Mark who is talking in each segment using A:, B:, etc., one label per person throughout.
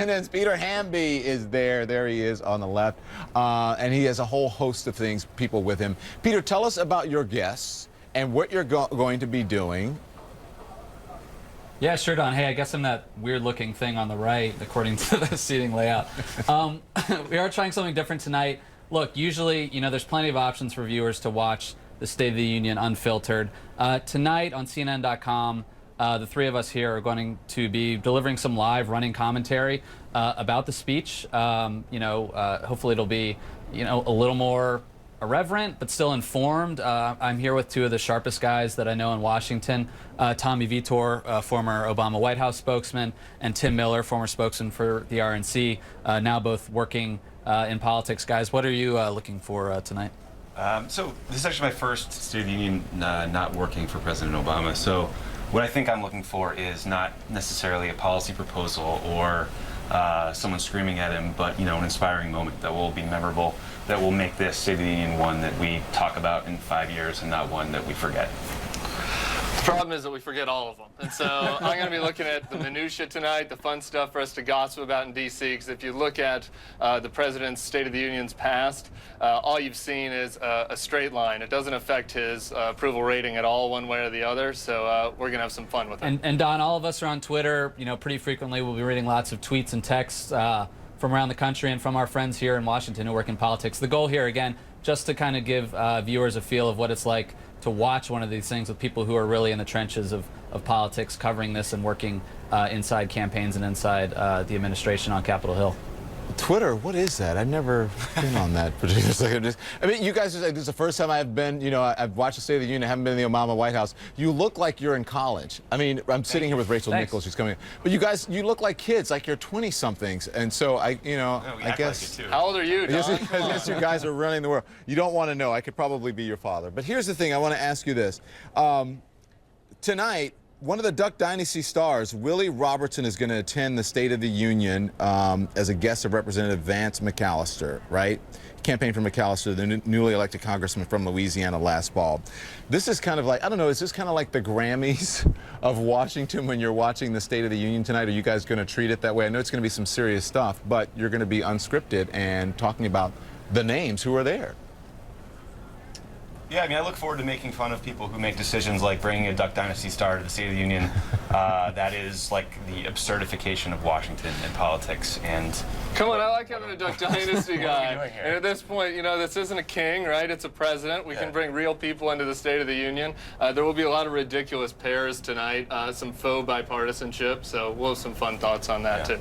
A: CNN's Peter Hamby is there. There he is on the left. And he has a whole host of things, people with him. Peter, tell us about your guests and what you're going to be doing.
B: Yeah, sure, Don. Hey, I guess I'm that weird-looking thing on the right, according to the seating layout. We are trying something different tonight. Look, usually, you know, there's plenty of options for viewers to watch the State of the Union unfiltered. Tonight on CNN.com, the three of us here are going to be delivering some live running commentary about the speech. Hopefully it'll be, a little more irreverent, but still informed. I'm here with two of the sharpest guys that I know in Washington, Tommy Vitor, former Obama White House spokesman, and Tim Miller, former spokesman for the RNC, now both working in politics. Guys, what are you looking for tonight?
C: So this is actually my first State of the Union not working for President Obama. So what I think I'm looking for is not necessarily a policy proposal or someone screaming at him, but an inspiring moment that will be memorable, that will make this State of the Union one that we talk about in 5 years and not one that we forget.
D: The problem is that we forget all of them. And so I'm going to be looking at the minutia tonight, the fun stuff for us to gossip about in D.C., because if you look at the President's State of the Union's past, all you've seen is a straight line. It doesn't affect his approval rating at all one way or the other, so we're going to have some fun with it.
B: And Don, all of us are on Twitter, pretty frequently. We'll be reading lots of tweets and texts from around the country and from our friends here in Washington who work in politics. The goal here, again, just to kind of give viewers a feel of what it's like to watch one of these things with people who are really in the trenches of politics, covering this and working inside campaigns and inside the administration on Capitol Hill.
A: Twitter, what is that? I've never been on that particular second. I mean, you guys, this is the first time I've been, I've watched the State of the Union. I haven't been in the Obama White House. You look like you're in college. I mean, I'm sitting here with Rachel Nichols, who's coming in. But you guys, you look like kids, like you're 20-somethings. And so I guess.
D: How old are you, Don?
A: I guess you guys are running the world. You don't want to know. I could probably be your father. But here's the thing. I want to ask you this. Tonight, one of the Duck Dynasty stars, Willie Robertson, is going to attend the State of the Union as a guest of Representative Vance McAllister, right? Campaign for McAllister, the newly elected congressman from Louisiana last fall. This is kind of like, I don't know, is this kind of like the Grammys of Washington when you're watching the State of the Union tonight? Are you guys going to treat it that way? I know it's going to be some serious stuff, but you're going to be unscripted and talking about the names who are there.
C: Yeah, I mean, I look forward to making fun of people who make decisions like bringing a Duck Dynasty star to the State of the Union. That is like the absurdification of Washington and politics. And
D: come on, I like having a Duck Dynasty guy.
C: What are we doing here?
D: And at this point, this isn't a king, right? It's a president. We can bring real people into the State of the Union. There will be a lot of ridiculous pairs tonight, some faux bipartisanship. So we'll have some fun thoughts on that too.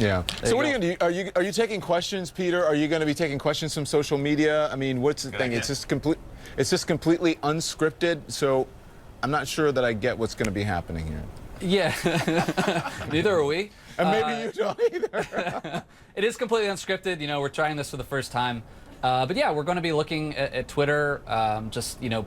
A: Yeah. So what are you going to do? Are you taking questions, Peter? Are you going to be taking questions from social media? I mean, what's the thing? It's just completely unscripted. So I'm not sure that I get what's going to be happening here.
B: Yeah. Neither are we.
A: And maybe you don't either.
B: It is completely unscripted. We're trying this for the first time. But yeah, we're going to be looking at Twitter.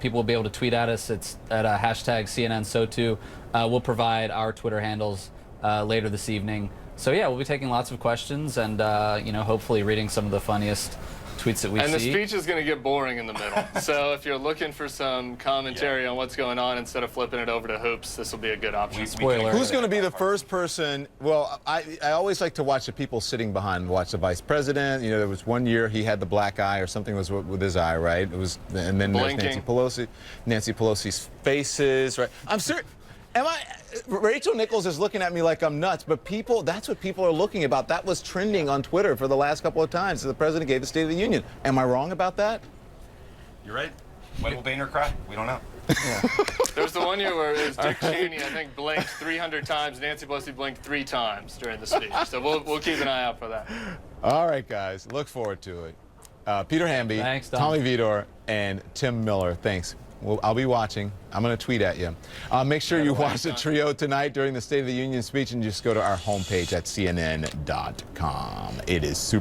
B: People will be able to tweet at us. It's at hashtag CNNSo2. We'll provide our Twitter handles later this evening. So yeah, we'll be taking lots of questions and hopefully reading some of the funniest tweets that we see.
D: And the speech is going to get boring in the middle. So if you're looking for some commentary on what's going on instead of flipping it over to hoops, this will be a good option.
B: Spoiler.
A: Who's going to be the first person? Well, I always like to watch the people sitting behind. Watch the vice president. There was one year he had the black eye or something was with his eye, right? It was, and then there's Nancy Pelosi's faces, right? I'm serious. Rachel Nichols is looking at me like I'm nuts, but that's what people are looking about. That was trending on Twitter for the last couple of times the president gave the State of the Union. Am I wrong about that?
C: You're right. When will Boehner cry? We don't know.
D: Yeah. There was the one year where it was Dick Cheney, I think, blinked 300 times. Nancy Pelosi blinked 3 times during the speech. So we'll keep an eye out for that.
A: All right, guys. Look forward to it. Peter Hamby,
B: thanks,
A: Tommy Vitor, and Tim Miller. Thanks. Well, I'll be watching. I'm going to tweet at you. Make sure you watch the trio tonight during the State of the Union speech and just go to our homepage at CNN.com. It is super.